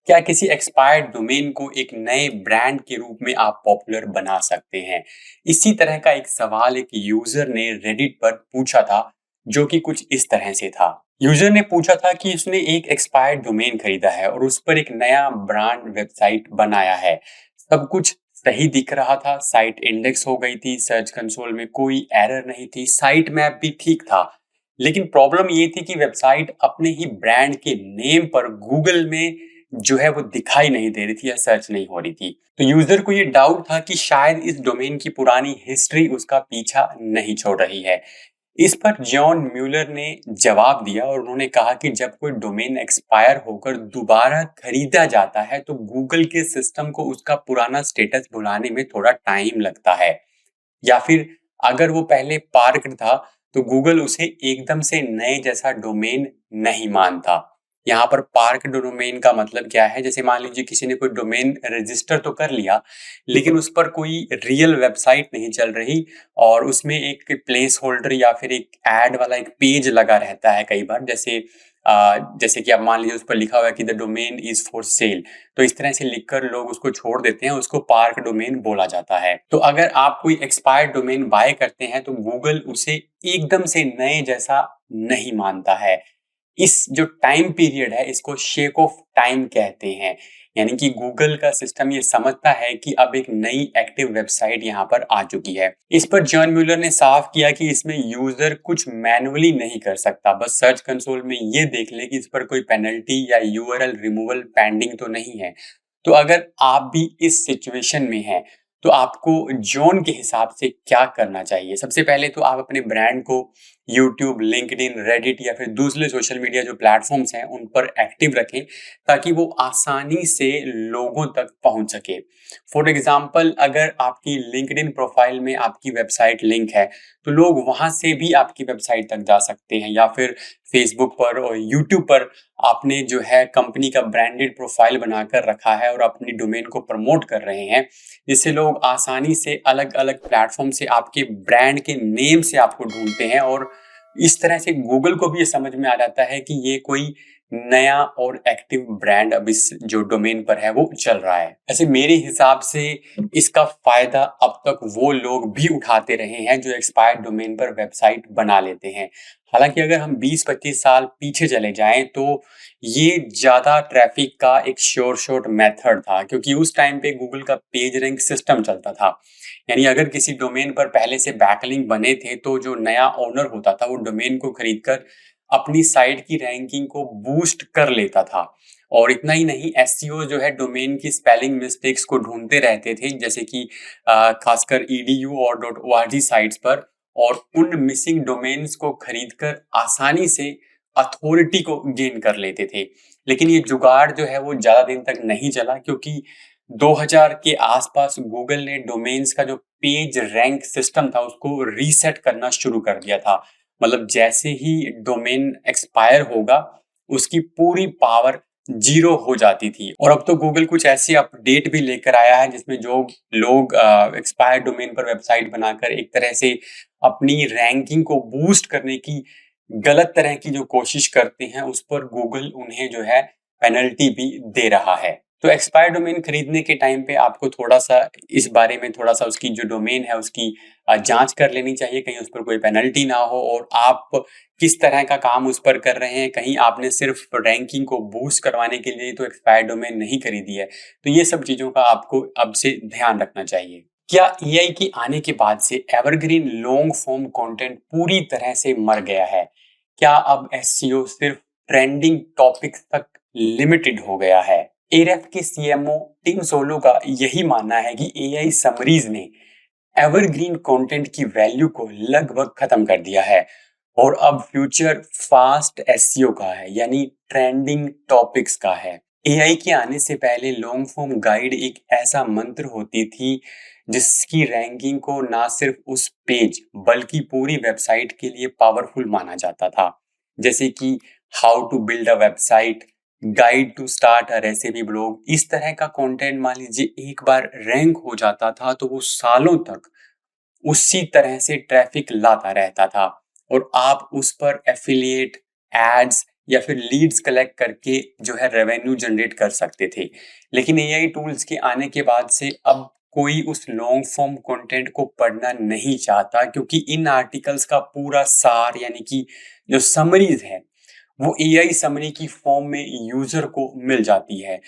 क्या किसी expired domain को एक नए ब्रांड के रूप में आप पॉपुलर बना सकते हैं? इसी तरह का एक सवाल एक यूजर ने रेडिट पर पूछा था, जो कि कुछ इस तरह से था। यूजर ने पूछा था कि उसने एक एक्सपायर्ड डोमेन खरीदा है और उस पर एक नया ब्रांड वेबसाइट बनाया है। सब कुछ सही दिख रहा था, साइट इंडेक्स हो गई थी, सर्च कंसोल में कोई एरर नहीं थी, साइट मैप भी ठीक था। लेकिन प्रॉब्लम ये थी कि वेबसाइट अपने ही ब्रांड के नेम पर गूगल में जो है वो दिखाई नहीं दे रही थी या सर्च नहीं हो रही थी। तो यूजर को ये डाउट था कि शायद इस डोमेन की पुरानी हिस्ट्री उसका पीछा नहीं छोड़ रही है। इस पर जॉन म्यूलर ने जवाब दिया और उन्होंने कहा कि जब कोई डोमेन एक्सपायर होकर दोबारा खरीदा जाता है तो गूगल के सिस्टम को उसका पुराना स्टेटस भुलाने में थोड़ा टाइम लगता है। या फिर अगर वो पहले पार्क्ड था तो गूगल उसे एकदम से नए जैसा डोमेन नहीं मानता। यहाँ पर पार्क डोमेन का मतलब क्या है? जैसे मान लीजिए किसी ने कोई डोमेन रजिस्टर तो कर लिया, लेकिन उस पर कोई रियल वेबसाइट नहीं चल रही और उसमें एक प्लेस होल्डर या फिर एक ऐड वाला एक पेज लगा रहता है कई बार। जैसे कि आप मान लीजिए उस पर लिखा हुआ है कि the domain is for sale, तो इस तरह से लिखकर लोग उसको छोड़ देते हैं, उसको पार्क डोमेन बोला जाता है। तो अगर आप कोई एक्सपायर्ड डोमेन बाय करते हैं तो गूगल उसे एकदम से नए जैसा नहीं मानता है। इस जो टाइम पीरियड है इसको शेक ऑफ टाइम कहते हैं। यानी कि गूगल का सिस्टम ये समझता है कि अब एक नई एक्टिव वेबसाइट यहाँ पर आ चुकी है। इस पर जॉन म्यूलर ने साफ किया कि इसमें यूजर कुछ मैनुअली नहीं कर सकता, बस सर्च कंसोल में ये देख ले कि इस पर कोई पेनल्टी या यूआरएल रिमूवल पेंडिंग तो नहीं है। तो अगर आप भी इस सिचुएशन में हैं तो आपको जॉन के हिसाब से क्या करना चाहिए? सबसे पहले तो आप अपने ब्रांड को यूट्यूब, लिंक्डइन, रेडिट या फिर दूसरे सोशल मीडिया जो प्लेटफॉर्म्स हैं उन पर एक्टिव रखें, ताकि वो आसानी से लोगों तक पहुंच सके। फॉर एग्जाम्पल, अगर आपकी लिंक्डइन प्रोफाइल में आपकी वेबसाइट लिंक है तो लोग वहां से भी आपकी वेबसाइट तक जा सकते हैं। या फिर फेसबुक पर और यूट्यूब पर आपने जो है कंपनी का ब्रांडेड प्रोफाइल बनाकर रखा है और अपनी डोमेन को प्रमोट कर रहे हैं, जिससे लोग आसानी से अलग अलग प्लेटफॉर्म से आपके ब्रांड के नेम से आपको ढूंढते हैं और इस तरह से गूगल को भी ये समझ में आ जाता है कि ये कोई नया और एक्टिव ब्रांड अब इस जो डोमेन पर है वो चल रहा है। ऐसे मेरे हिसाब से इसका फायदा अब तक वो लोग भी उठाते रहे हैं जो एक्सपायर्ड डोमेन पर वेबसाइट बना लेते हैं। हालांकि अगर हम 20-25 साल पीछे चले जाएं तो ये ज्यादा ट्रैफिक का एक श्योर शॉट मेथड था, क्योंकि उस टाइम पे गूगल का पेज रैंक सिस्टम चलता था। यानी अगर किसी डोमेन पर पहले से बैकलिंक बने थे तो जो नया ओनर होता था वो डोमेन को खरीदकर अपनी साइट की रैंकिंग को बूस्ट कर लेता था। और इतना ही नहीं, एसईओ जो है डोमेन की स्पेलिंग मिस्टेक्स को ढूंढते रहते थे, जैसे कि खासकर ईडीयू और .org साइट्स पर, और उन मिसिंग डोमेन्स को खरीदकर आसानी से अथॉरिटी को गेन कर लेते थे। लेकिन ये जुगाड़ जो है वो ज्यादा दिन तक नहीं चला, क्योंकि 2000 के आसपास गूगल ने डोमेन्स का जो पेज रैंक सिस्टम था उसको रीसेट करना शुरू कर दिया था। मतलब जैसे ही डोमेन एक्सपायर होगा उसकी पूरी पावर जीरो हो जाती थी। और अब तो गूगल कुछ ऐसी अपडेट भी लेकर आया है जिसमें जो लोग एक्सपायर डोमेन पर वेबसाइट बनाकर एक तरह से अपनी रैंकिंग को बूस्ट करने की गलत तरह की जो कोशिश करते हैं उस पर गूगल उन्हें जो है पेनल्टी भी दे रहा है। तो एक्सपायर डोमेन खरीदने के टाइम पे आपको थोड़ा सा इस बारे में थोड़ा सा उसकी जो डोमेन है उसकी जांच कर लेनी चाहिए, कहीं उस पर कोई पेनल्टी ना हो और आप किस तरह का काम उस पर कर रहे हैं। कहीं आपने सिर्फ रैंकिंग को बूस्ट करवाने के लिए तो एक्सपायर डोमेन नहीं खरीदी है। तो ये सब चीजों का आपको अब से ध्यान रखना चाहिए। क्या एआई के आने के बाद से एवरग्रीन लॉन्ग फॉर्म कंटेंट पूरी तरह से मर गया है? क्या अब एसईओ सिर्फ ट्रेंडिंग टॉपिक्स तक लिमिटेड हो गया है? एरेफ के सीएमओ टिम सोलो का यही मानना है कि एआई समरीज ने एवरग्रीन कंटेंट की वैल्यू को लगभग खत्म कर दिया है और अब फ्यूचर फास्ट एसईओ का है, यानी ट्रेंडिंग टॉपिक्स का है। एआई के आने से पहले लॉन्ग फॉर्म गाइड एक ऐसा मंत्र होती थी जिसकी रैंकिंग को ना सिर्फ उस पेज बल्कि पूरी वेबसाइट के लिए पावरफुल माना जाता था। जैसे कि how to build a website, guide to start a recipe blog. इस तरह का कंटेंट मान लीजिए एक बार रैंक हो जाता था तो वो सालों तक उसी तरह से ट्रैफिक लाता रहता था और आप उस पर एफिलिएट, एड्स या फिर लीड्स कलेक्ट करके जो है रेवेन्यू जनरेट कर सकते थे। लेकिन एआई टूल्स के आने के बाद से अब कोई उस लॉन्ग फॉर्म कंटेंट को पढ़ना नहीं चाहता, क्योंकि इन आर्टिकल्स का पूरा सार यानी कि जो समरीज है वो एआई समरी की फॉर्म में यूजर को मिल जाती है।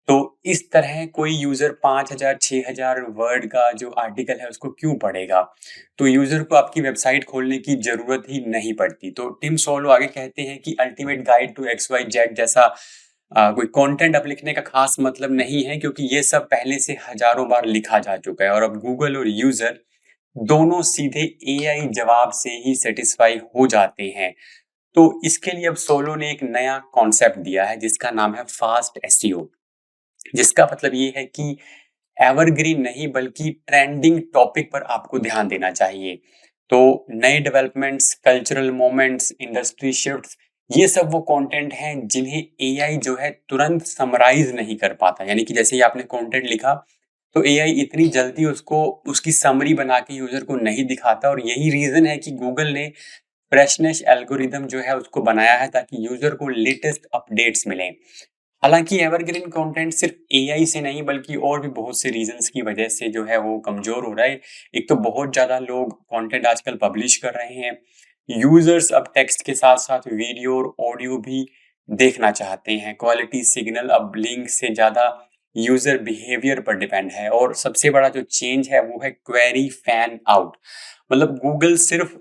तो इस तरह कोई यूजर 5,000 6,000 वर्ड का जो आर्टिकल है उसको क्यों पढ़ेगा? तो यूजर को आपकी वेबसाइट खोलने की जरूरत ही नहीं पड़ती। तो टिम सोलो आगे कहते हैं कि ultimate guide to X Y Z जैसा कोई कंटेंट अब लिखने का खास मतलब नहीं है, क्योंकि ये सब पहले से हजारों बार लिखा जा चुका है और अब गूगल और यूजर दोनों सीधे एआई जवाब से ही सेटिस्फाई हो जाते हैं। तो इसके लिए अब सोलो ने एक नया कॉन्सेप्ट दिया है जिसका नाम है फास्ट एसईओ, जिसका मतलब ये है कि एवरग्रीन नहीं बल्कि ट्रेंडिंग टॉपिक पर आपको ध्यान देना चाहिए। तो नए developments, cultural moments, industry shifts, ये सब वो कंटेंट हैं जिन्हें एआई जो है तुरंत समराइज नहीं कर पाता। यानी कि जैसे ही आपने कंटेंट लिखा तो एआई इतनी जल्दी उसको उसकी समरी बना के यूजर को नहीं दिखाता, और यही रीजन है कि गूगल ने फ्रेशनेस एल्गोरिदम जो है उसको बनाया है ताकि यूजर को लेटेस्ट अपडेट्स मिलें। हालांकि एवरग्रीन कंटेंट सिर्फ एआई से नहीं बल्कि और भी बहुत से रीजंस की वजह से जो है वो कमजोर हो रहा है। एक तो बहुत ज्यादा लोग कंटेंट आजकल पब्लिश कर रहे हैं। यूजर्स अब टेक्स्ट के साथ साथ वीडियो और ऑडियो भी देखना चाहते हैं। क्वालिटी सिग्नल अब लिंक से ज्यादा यूजर बिहेवियर पर डिपेंड है। और सबसे बड़ा जो चेंज है वो है क्वेरी फैन आउट। मतलब गूगल सिर्फ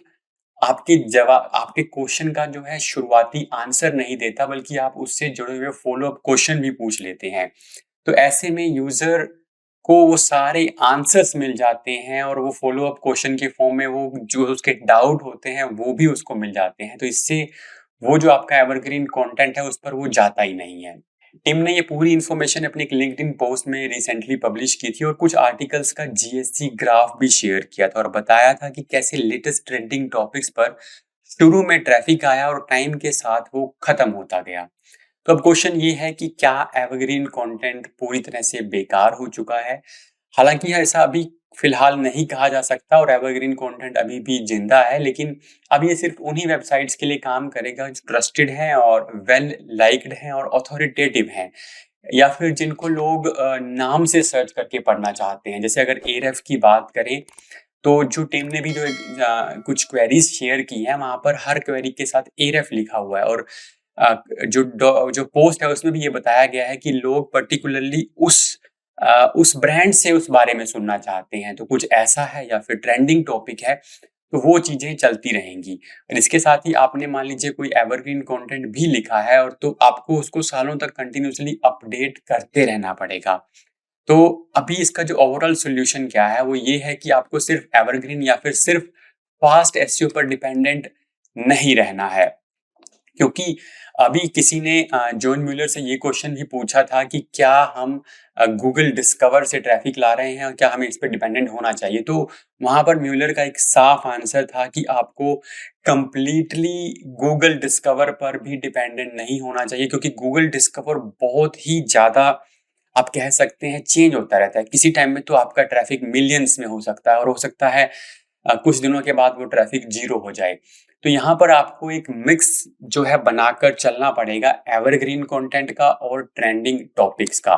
आपके क्वेश्चन का जो है शुरुआती आंसर नहीं देता, बल्कि आप उससे जुड़े हुए फॉलो अप क्वेश्चन भी पूछ लेते हैं। तो ऐसे में यूजर को वो सारे आंसर्स मिल जाते हैं और वो फॉलो अप क्वेश्चन के फॉर्म में वो जो उसके डाउट होते हैं वो भी उसको मिल जाते हैं। तो इससे वो जो आपका एवरग्रीन कंटेंट है उस पर वो जाता ही नहीं है। टिम ने ये पूरी इन्फॉर्मेशन अपने एक लिंक्डइन पोस्ट में रिसेंटली पब्लिश की थी और कुछ आर्टिकल्स का जीएससी ग्राफ भी शेयर किया था और बताया था कि कैसे लेटेस्ट ट्रेंडिंग टॉपिक्स पर शुरू में ट्रैफिक आया और टाइम के साथ वो खत्म होता गया। तो अब क्वेश्चन ये है कि क्या एवरग्रीन कंटेंट पूरी तरह से बेकार हो चुका है? हालांकि ऐसा अभी फिलहाल नहीं कहा जा सकता और एवरग्रीन कंटेंट अभी भी जिंदा है, लेकिन अब ये सिर्फ उन्हीं वेबसाइट्स के लिए काम करेगा जो ट्रस्टेड हैं और वेल लाइक्ड हैं और अथॉरिटेटिव हैं, या फिर जिनको लोग नाम से सर्च करके पढ़ना चाहते हैं। जैसे अगर एरेफ की बात करें तो जो टीम ने भी जो कुछ क्वेरीज शेयर की है वहां पर हर क्वेरी के साथ एरेफ लिखा हुआ है। और जो पोस्ट है उसमें भी ये बताया गया है कि लोग पर्टिकुलरली उस ब्रांड से उस बारे में सुनना चाहते हैं। तो कुछ ऐसा है या फिर ट्रेंडिंग टॉपिक है तो वो चीजें चलती रहेंगी। और इसके साथ ही आपने मान लीजिए कोई एवरग्रीन कंटेंट भी लिखा है और तो आपको उसको सालों तक कंटिन्यूअसली अपडेट करते रहना पड़ेगा। तो अभी इसका जो ओवरऑल सॉल्यूशन क्या है वो ये है कि आपको सिर्फ एवरग्रीन या फिर सिर्फ फास्ट एसईओ पर डिपेंडेंट नहीं रहना है। क्योंकि अभी किसी ने जॉन म्यूलर से ये क्वेश्चन भी पूछा था कि क्या हम गूगल डिस्कवर से ट्रैफिक ला रहे हैं और क्या हमें इस पर डिपेंडेंट होना चाहिए। तो वहां पर म्यूलर का एक साफ आंसर था कि आपको कंप्लीटली गूगल डिस्कवर पर भी डिपेंडेंट नहीं होना चाहिए, क्योंकि गूगल डिस्कवर बहुत ही ज्यादा आप कह सकते हैं चेंज होता रहता है। किसी टाइम में तो आपका ट्रैफिक मिलियंस में हो सकता है और हो सकता है कुछ दिनों के बाद वो ट्रैफिक जीरो हो जाए। तो यहाँ पर आपको एक मिक्स जो है बनाकर चलना पड़ेगा एवरग्रीन कंटेंट का और ट्रेंडिंग टॉपिक्स का।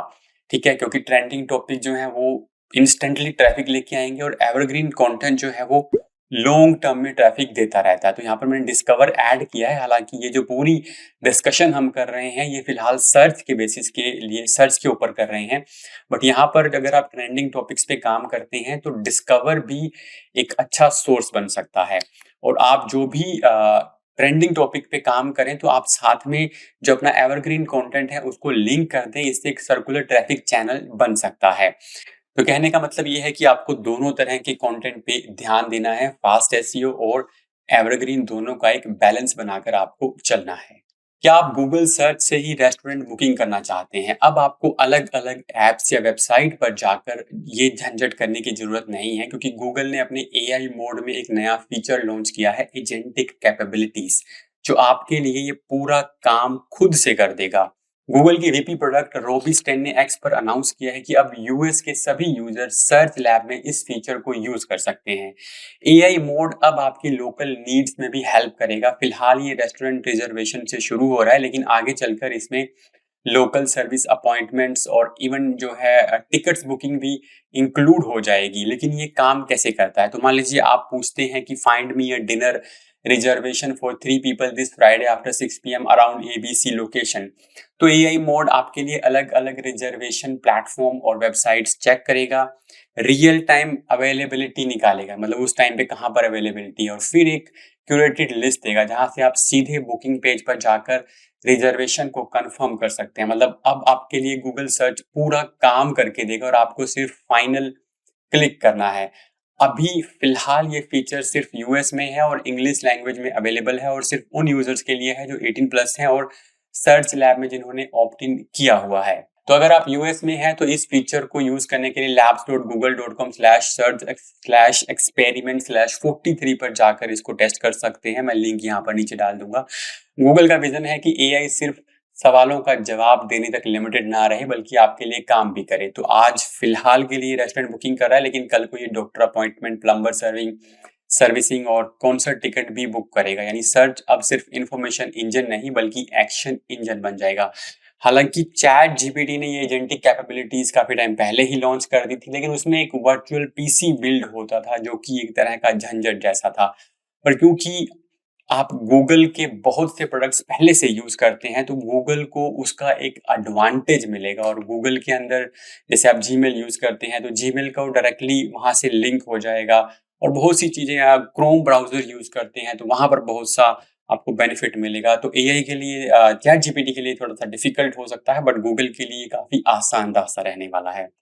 ठीक है, क्योंकि ट्रेंडिंग टॉपिक जो है वो इंस्टेंटली ट्रैफिक लेके आएंगे और एवरग्रीन कंटेंट जो है वो लॉन्ग टर्म में ट्रैफिक देता रहता है। तो यहाँ पर मैंने डिस्कवर ऐड किया है। हालांकि ये जो पूरी डिस्कशन हम कर रहे हैं ये फिलहाल सर्च के बेसिस के लिए सर्च के ऊपर कर रहे हैं, बट यहाँ पर अगर आप ट्रेंडिंग टॉपिक्स पे काम करते हैं तो डिस्कवर भी एक अच्छा सोर्स बन सकता है। और आप जो भी ट्रेंडिंग टॉपिक पे काम करें तो आप साथ में जो अपना एवरग्रीन कंटेंट है उसको लिंक कर दें। इससे एक सर्कुलर ट्रैफिक चैनल बन सकता है। तो कहने का मतलब ये है कि आपको दोनों तरह के कंटेंट पे ध्यान देना है। फास्ट एसईओ और एवरग्रीन दोनों का एक बैलेंस बनाकर आपको चलना है। क्या आप गूगल सर्च से ही रेस्टोरेंट बुकिंग करना चाहते हैं? अब आपको अलग-अलग ऐप्स या वेबसाइट पर जाकर ये झंझट करने की जरूरत नहीं है, क्योंकि गूगल ने अपने एआई मोड में एक नया फीचर लॉन्च किया है, एजेंटिक कैपेबिलिटीज, जो आपके लिए ये पूरा काम खुद से कर देगा। गूगल की वीपी प्रोडक्ट रोबिस 10 ने एक्स पर अनाउंस किया है कि अब यूएस के सभी यूजर सर्च लैब में इस फीचर को यूज कर सकते हैं। एआई मोड अब आपकी लोकल नीड्स में भी हेल्प करेगा। फिलहाल ये रेस्टोरेंट रिजर्वेशन से शुरू हो रहा है, लेकिन आगे चलकर इसमें लोकल सर्विस अपॉइंटमेंट्स और इवन जो है टिकट्स बुकिंग भी इंक्लूड हो जाएगी। लेकिन ये काम कैसे करता है? तो मान लीजिए आप पूछते हैं कि find me a dinner reservation for 3 people this Friday after 6 PM around ABC location. तो एआई मोड आपके लिए अलग-अलग रिजर्वेशन प्लेटफॉर्म और वेबसाइट्स चेक करेगा, रियल टाइम अवेलेबिलिटी निकालेगा, मतलब उस टाइम पे कहाँ पर अवेलेबिलिटी है, और फिर एक क्यूरेटेड लिस्ट देगा जहाँ से आप सीधे बुकिंग पेज पर जाकर रिजर्वेशन को कंफर्म कर सकते हैं। मतलब अब आपके लिए गूगल सर्च पूरा काम करके देगा और आपको सिर्फ फाइनल क्लिक करना है। अभी फिलहाल ये फीचर सिर्फ यूएस में है और इंग्लिश लैंग्वेज में अवेलेबल है और सिर्फ उन यूजर्स के लिए है जो 18 प्लस हैं और सर्च लैब में जिन्होंने ऑप्ट इन किया हुआ है। तो अगर आप यूएस में हैं तो इस फीचर को यूज करने के लिए labs.google.com/search/experiment/43 पर जाकर इसको टेस्ट कर सकते हैं। मैं लिंक यहाँ पर नीचे डाल दूंगा। गूगल का विजन है कि एआई सिर्फ सवालों का जवाब देने तक लिमिटेड ना रहे, बल्कि आपके लिए काम भी करे। तो आज फिलहाल के लिए रेस्टोरेंट बुकिंग कर रहा है, लेकिन कल को ये डॉक्टर अपॉइंटमेंट, प्लम्बर सर्विसिंग और कॉन्सर्ट टिकट भी बुक करेगा। यानी सर्च अब सिर्फ इंफॉर्मेशन इंजन नहीं बल्कि एक्शन इंजन बन जाएगा। हालांकि चैट जीपीटी ने ये एजेंटिक कैपेबिलिटीज काफी टाइम पहले ही लॉन्च कर दी थी, लेकिन उसमें एक वर्चुअल पीसी बिल्ड होता था जो कि एक तरह का झंझट जैसा था। पर क्योंकि आप गूगल के बहुत से प्रोडक्ट्स पहले से यूज करते हैं तो गूगल को उसका एक एडवांटेज मिलेगा। और गूगल के अंदर जैसे आप जीमेल यूज करते हैं तो जीमेल का डायरेक्टली वहां से लिंक हो जाएगा। और बहुत सी चीजें, आप क्रोम ब्राउजर यूज करते हैं तो वहां पर बहुत सा आपको बेनिफिट मिलेगा। तो एआई के लिए, चैट जीपीटी के लिए थोड़ा सा डिफिकल्ट हो सकता है, बट गूगल के लिए काफी आसान रास्ता रहने वाला है।